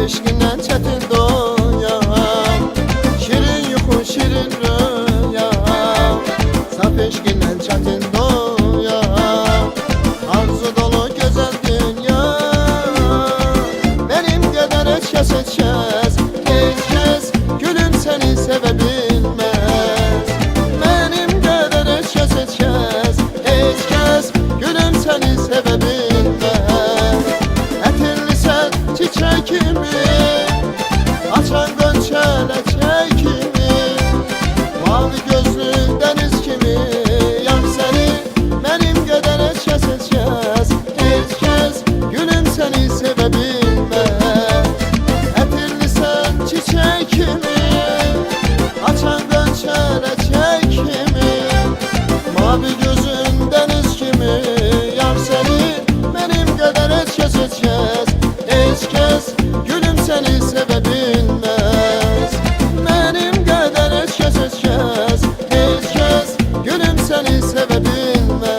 eşqindən çətin doyam. Şirin yuxu, şirin rüyam, saf eşqindən çətin doyam. Arzu dolu gözəl dünya, benim qədər heç kəs, heç kəs, heç kəs gülüm səni sevə bilməz. Benim qədər heç kəs, heç kəs, heç kəs gülüm səni sevə bilməz. Ətirlisən çiçək kimi, açan gönçələcək kimi, mavi gözlü dəniz kimi, yar səni mənim qədər heç kəs, heç kəs, heç kəs gülüm səni sevə bilməz. Ətirlisən çiçək kimi, açan gönçələcək kimi, mavi gözün dəniz kimi, yar səni mənim qədər heç kəs, heç kəs, heç kəs gülüm səni sevə bilməz. Mənim qədər heç kəs, heç kəs, heç kəs gülüm səni sevə bilməz.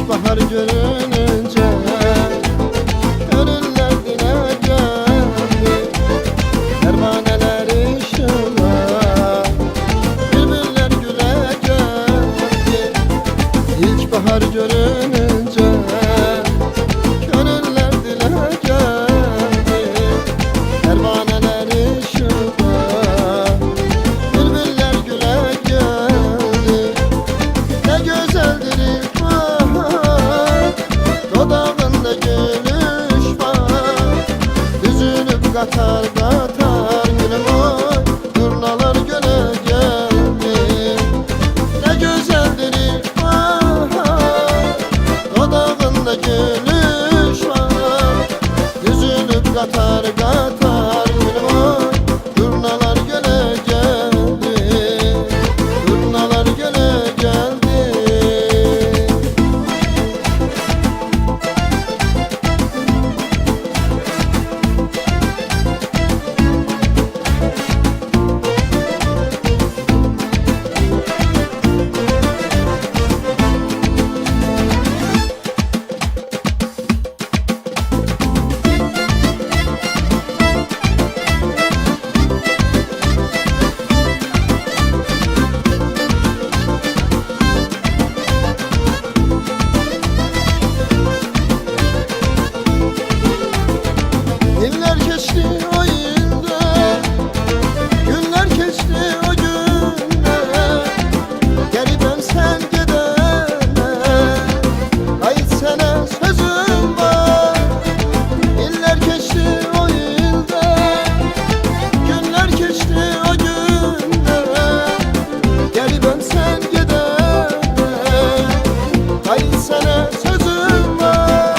Bahar görününce gönüller dile geldi, pervaneler ışığa, bülbüller güle geldi. İlk bahar görününce gönüller dile geldi, pervaneler ışığa, bülbüller güle geldi. Ne güzeldir dodağında gülüş var, üzülüp katar katar gülüm oy, turnalar göle geldi. Ne güzeldir ilkbahar, dodağında gülüş var, üzülüp katar katar gülüm oy, turnalar göle geldi, turnalar göle geldi. Yıllar geçti o yılda, günler geçti o günde, geri dönsen gidene, kayıt sana sözüm var. Yıllar geçti o yılda, günler geçti o günde, geri dönsen gidene, kayıt sana sözüm var.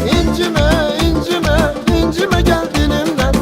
İncime, incime, incime gel dilimden,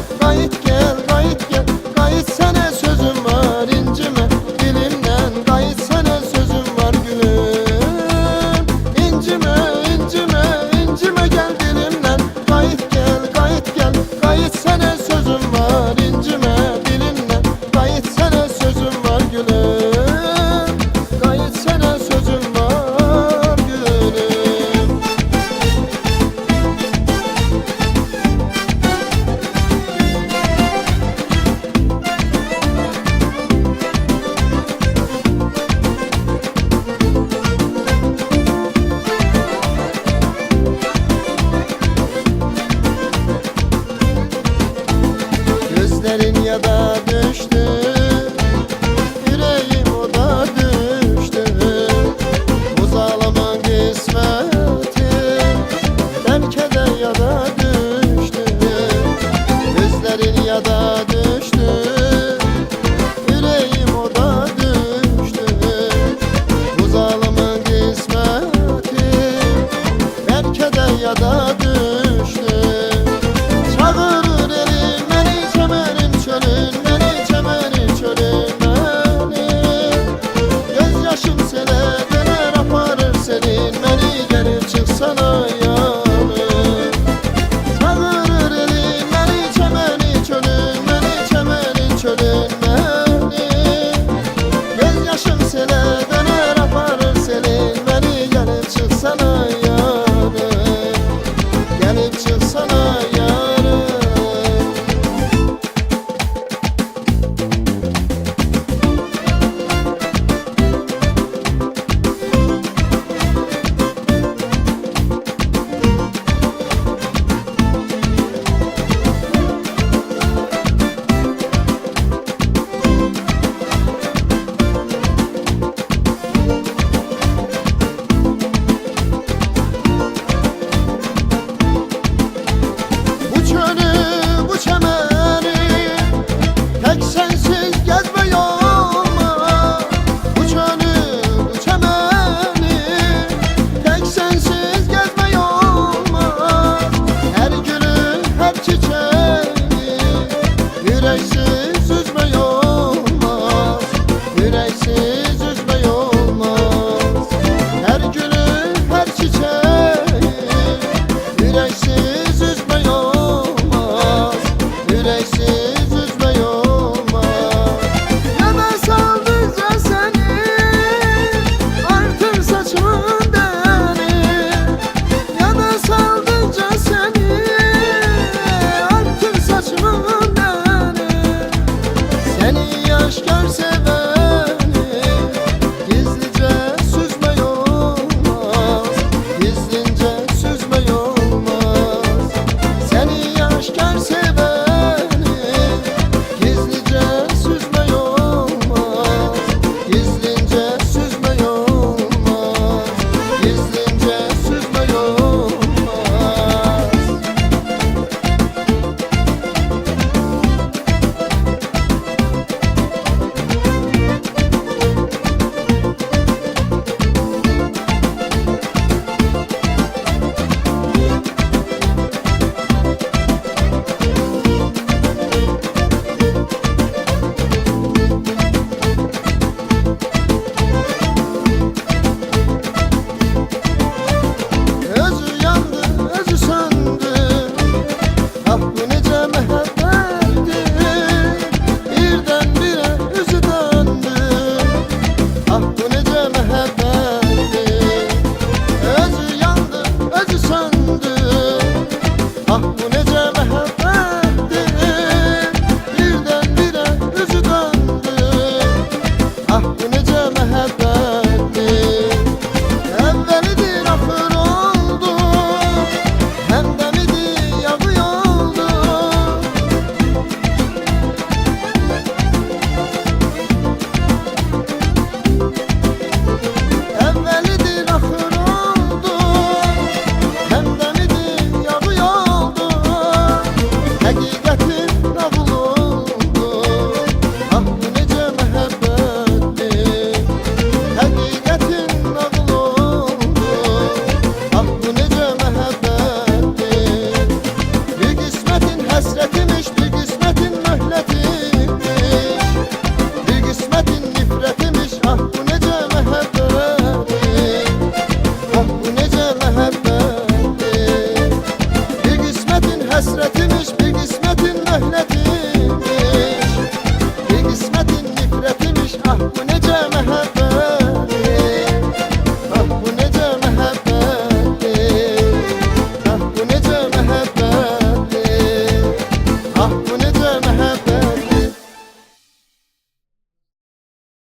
imiş bir qismətin möhlət